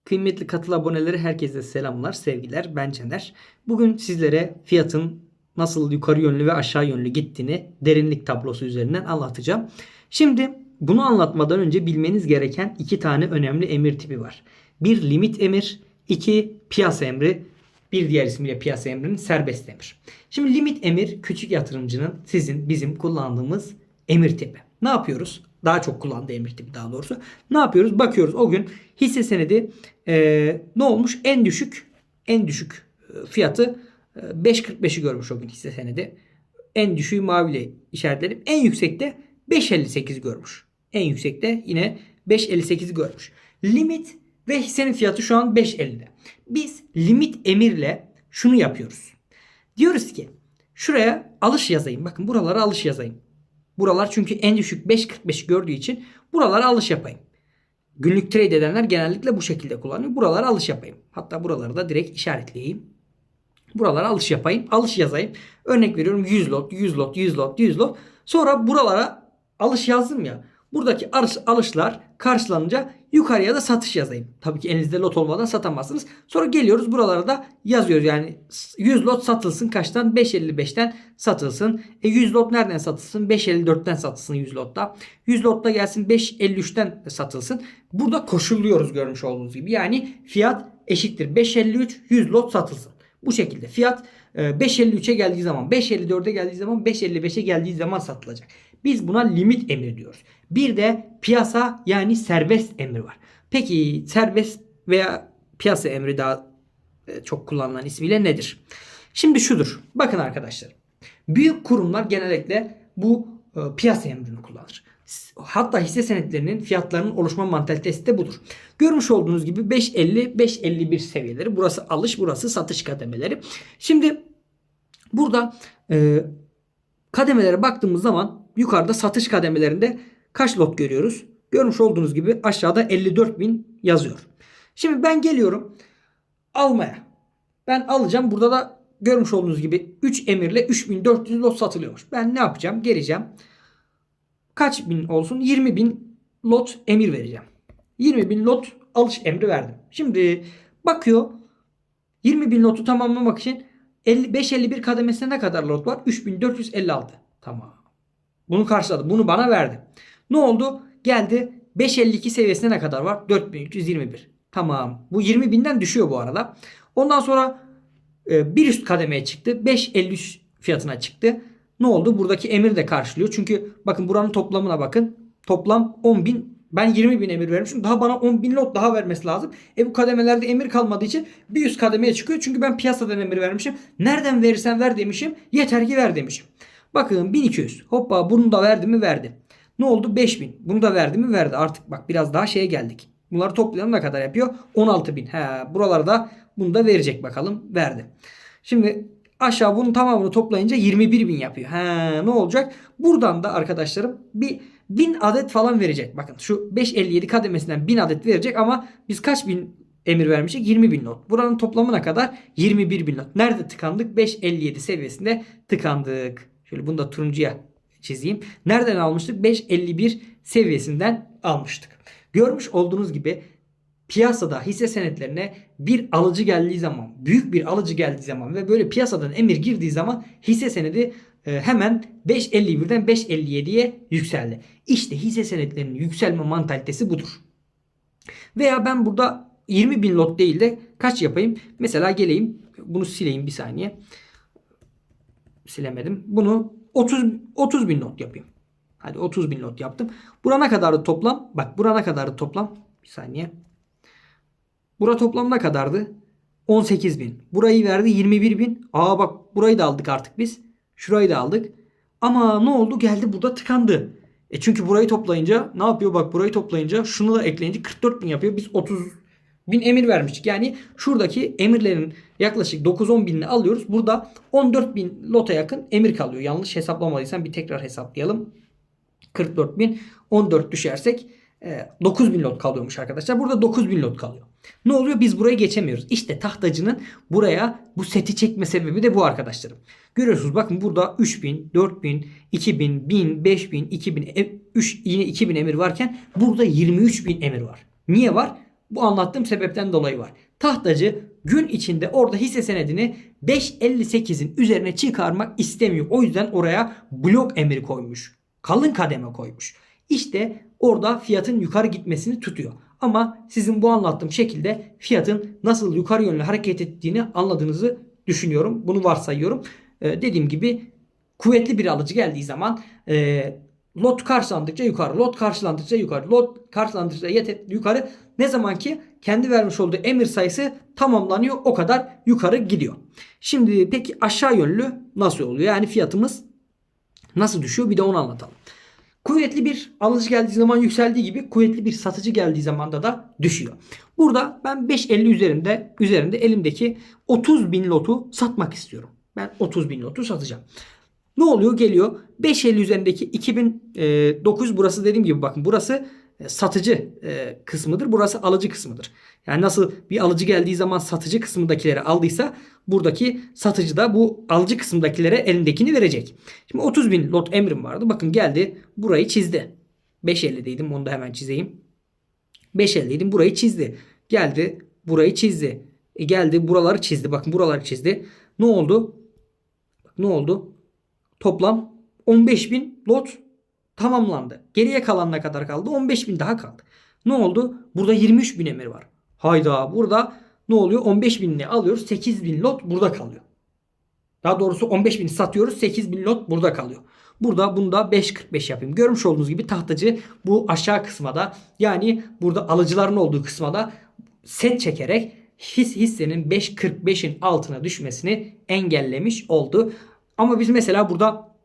Kıymetli katıl aboneleri herkese selamlar, sevgiler. Ben Caner. Bugün sizlere fiyatın nasıl yukarı yönlü ve aşağı yönlü gittiğini derinlik tablosu üzerinden anlatacağım. Şimdi bunu anlatmadan önce bilmeniz gereken iki tane önemli emir tipi var. Bir limit emir, iki piyasa emri, bir diğer ismiyle piyasa emrinin serbest emir. Şimdi limit emir küçük yatırımcının sizin bizim kullandığımız emir tipi. Ne yapıyoruz? Daha çok kullandığı emir tipi daha doğrusu. Ne yapıyoruz? Bakıyoruz o gün hisse senedi ne olmuş? En düşük fiyatı 5.45'i görmüş o gün hisse senedi. En düşüğü maviyle işaretledim. En yüksekte 5.58 görmüş. En yüksekte yine 5.58 görmüş. Limit ve hissenin fiyatı şu an 5.50'de. Biz limit emirle şunu yapıyoruz. Diyoruz ki şuraya alış yazayım. Bakın buralara alış yazayım. Buralar çünkü en düşük 5.45 gördüğü için buralara alış yapayım. Günlük trade edenler genellikle bu şekilde kullanıyor. Buralara alış yapayım. Hatta buraları da direkt işaretleyeyim. Buralara alış yapayım. Alış yazayım. Örnek veriyorum 100 lot, 100 lot, 100 lot, 100 lot. Sonra buralara alış yazdım ya. Buradaki alışlar karşılanınca yukarıya da satış yazayım. Tabii ki elinizde lot olmadan satamazsınız. Sonra geliyoruz buralara da yazıyoruz. Yani 100 lot satılsın kaçtan? 5.55'ten satılsın. 100 lot nereden satılsın? 5.54'ten satılsın 100 lotta. 100 lotta gelsin 5.53'ten satılsın. Burada koşulluyoruz görmüş olduğunuz gibi. Yani fiyat eşittir 5.53 100 lot satılsın. Bu şekilde fiyat 5.53'e geldiği zaman, 5.54'e geldiği zaman, 5.55'e geldiği zaman satılacak. Biz buna limit emri diyoruz. Bir de piyasa yani serbest emri var. Peki serbest veya piyasa emri daha çok kullanılan ismiyle nedir? Şimdi şudur. Bakın arkadaşlar. Büyük kurumlar genellikle bu piyasa emrini kullanır. Hatta hisse senetlerinin fiyatlarının oluşma mantalitesi de budur. Görmüş olduğunuz gibi 5.50-5.51 seviyeleri. Burası alış, burası satış kademeleri. Şimdi burada kademelere baktığımız zaman yukarıda satış kademelerinde kaç lot görüyoruz? Görmüş olduğunuz gibi aşağıda 54.000 yazıyor. Şimdi ben geliyorum almaya. Ben alacağım. Burada da görmüş olduğunuz gibi 3 emirle 3.400 lot satılıyormuş. Ben ne yapacağım? Geleceğim. Kaç bin olsun? 20.000 lot emir vereceğim. 20.000 lot alış emri verdim. Şimdi bakıyor 20.000 lotu tamamlamak için 5.51 kademesinde ne kadar lot var? 3.456. Tamam. Bunu karşıladı. Bunu bana verdi. Ne oldu? Geldi 5.52 seviyesine ne kadar var? 4.321. Tamam. Bu 20.000'den düşüyor bu arada. Ondan sonra bir üst kademeye çıktı. 5.53 fiyatına çıktı. Ne oldu? Buradaki emir de karşılıyor. Çünkü bakın buranın toplamına bakın. Toplam 10.000. Ben 20.000 emir vermişim. Daha bana 10.000 lot daha vermesi lazım. Bu kademelerde emir kalmadığı için bir üst kademeye çıkıyor. Çünkü ben piyasadan emir vermişim. Nereden verirsen ver demişim. Yeter ki ver demişim. Bakın 1200. Hoppa bunu da verdi mi verdi. Ne oldu? 5000. Bunu da verdi mi verdi. Artık bak biraz daha şeye geldik. Bunları toplayalım ne kadar yapıyor? 16.000. Buralarda bunu da verecek bakalım. Verdi. Şimdi aşağı bunun tamamını toplayınca 21.000 yapıyor. Ne olacak? Buradan da arkadaşlarım bir 1000 adet falan verecek. Bakın şu 5.57 kademesinden 1000 adet verecek ama biz kaç bin emir vermiştik? 20.000 not. Buranın toplamına kadar 21.000 not. Nerede tıkandık? 5.57 seviyesinde tıkandık. Şöyle bunu da turuncuya çizeyim. Nereden almıştık? 5.51 seviyesinden almıştık. Görmüş olduğunuz gibi piyasada hisse senetlerine bir alıcı geldiği zaman, büyük bir alıcı geldiği zaman ve böyle piyasadan emir girdiği zaman hisse senedi hemen 5.51'den 5.57'ye yükseldi. İşte hisse senetlerinin yükselme mantalitesi budur. Veya ben burada 20.000 lot değil de kaç yapayım? Mesela geleyim bunu sileyim bir saniye. Silemedim. Bunu 30.000 lot yapayım. Hadi 30.000 lot yaptım. Burana kadardı toplam. Bak burana kadardı toplam. Bir saniye. Bura toplam ne kadardı? 18.000. Burayı verdi 21.000. Bak burayı da aldık artık biz. Şurayı da aldık. Ama ne oldu? Geldi burada tıkandı. Çünkü burayı toplayınca ne yapıyor? Bak burayı toplayınca şunu da ekleyince 44.000 yapıyor. Biz 30.000 emir vermiştik. Yani şuradaki emirlerin yaklaşık 9-10 binini alıyoruz. Burada 14.000 lota yakın emir kalıyor. Yanlış hesaplamadıysam bir tekrar hesaplayalım. 44.000 14 düşersek 9.000 lot kalıyormuş arkadaşlar. Burada 9.000 lot kalıyor. Ne oluyor? Biz burayı geçemiyoruz. İşte tahtacının buraya bu seti çekme sebebi de bu arkadaşlarım. Görüyorsunuz bakın burada 3.000, 4.000, 2.000, 1.000, 5.000, 2.000, yine 2.000 emir varken burada 23.000 emir var. Niye var? Bu anlattığım sebepten dolayı var. Tahtacı gün içinde orada hisse senedini 5.58'in üzerine çıkarmak istemiyor. O yüzden oraya blok emri koymuş. Kalın kademe koymuş. İşte orada fiyatın yukarı gitmesini tutuyor. Ama sizin bu anlattığım şekilde fiyatın nasıl yukarı yönlü hareket ettiğini anladığınızı düşünüyorum. Bunu varsayıyorum. Dediğim gibi kuvvetli bir alıcı geldiği zaman lot karşılandıkça yukarı, lot karşılandıkça yukarı, lot karşılandıkça yukarı. Ne zaman ki kendi vermiş olduğu emir sayısı tamamlanıyor, o kadar yukarı gidiyor. Şimdi peki aşağı yönlü nasıl oluyor? Yani fiyatımız nasıl düşüyor? Bir de onu anlatalım. Kuvvetli bir alıcı geldiği zaman yükseldiği gibi kuvvetli bir satıcı geldiği zaman da düşüyor. Burada ben 5.50 üzerinde elimdeki 30 bin lotu satmak istiyorum. Ben 30 bin lotu satacağım. Ne oluyor? Geliyor 5.50 üzerindeki 2009, burası dediğim gibi bakın, burası satıcı kısmıdır. Burası alıcı kısmıdır. Yani nasıl bir alıcı geldiği zaman satıcı kısmındakileri aldıysa buradaki satıcı da bu alıcı kısmındakilere elindekini verecek. Şimdi 30 bin lot emrim vardı. Bakın geldi burayı çizdi. 5.50'deydim, onu da hemen çizeyim. 5.50'deydim, burayı çizdi. Geldi burayı çizdi. Geldi buraları çizdi. Bakın buraları çizdi. Ne oldu? Ne oldu? Toplam 15.000 lot tamamlandı. Geriye kalan ne kadar kaldı? 15.000 daha kaldı. Ne oldu? Burada 23.000 emir var. Hayda, burada ne oluyor? 15.000'ini alıyoruz. 8.000 lot burada kalıyor. Daha doğrusu 15.000 satıyoruz. 8.000 lot burada kalıyor. Burada bunda 5.45 yapayım. Görmüş olduğunuz gibi tahtacı bu aşağı kısma da, yani burada alıcıların olduğu kısma da set çekerek hissenin 5.45'in altına düşmesini engellemiş oldu. Ama biz mesela burada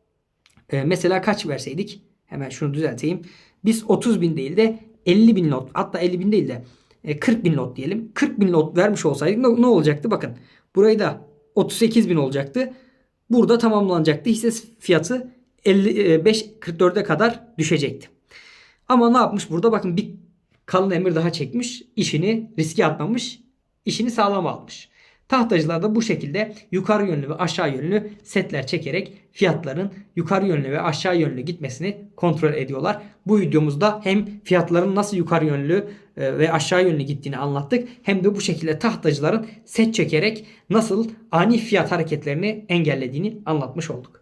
mesela kaç verseydik? Hemen şunu düzelteyim. Biz 30 bin değil de 50 bin lot, hatta 50 bin değil de 40 bin lot diyelim. 40 bin lot vermiş olsaydık ne olacaktı? Bakın burayı da 38 bin olacaktı. Burada tamamlanacaktı. Hisse fiyatı 55-44'e kadar düşecekti. Ama ne yapmış burada? Bakın bir kalın emir daha çekmiş. İşini riske atmamış. İşini sağlam almış. Tahtacılar da bu şekilde yukarı yönlü ve aşağı yönlü setler çekerek fiyatların yukarı yönlü ve aşağı yönlü gitmesini kontrol ediyorlar. Bu videomuzda hem fiyatların nasıl yukarı yönlü ve aşağı yönlü gittiğini anlattık, hem de bu şekilde tahtacıların set çekerek nasıl ani fiyat hareketlerini engellediğini anlatmış olduk.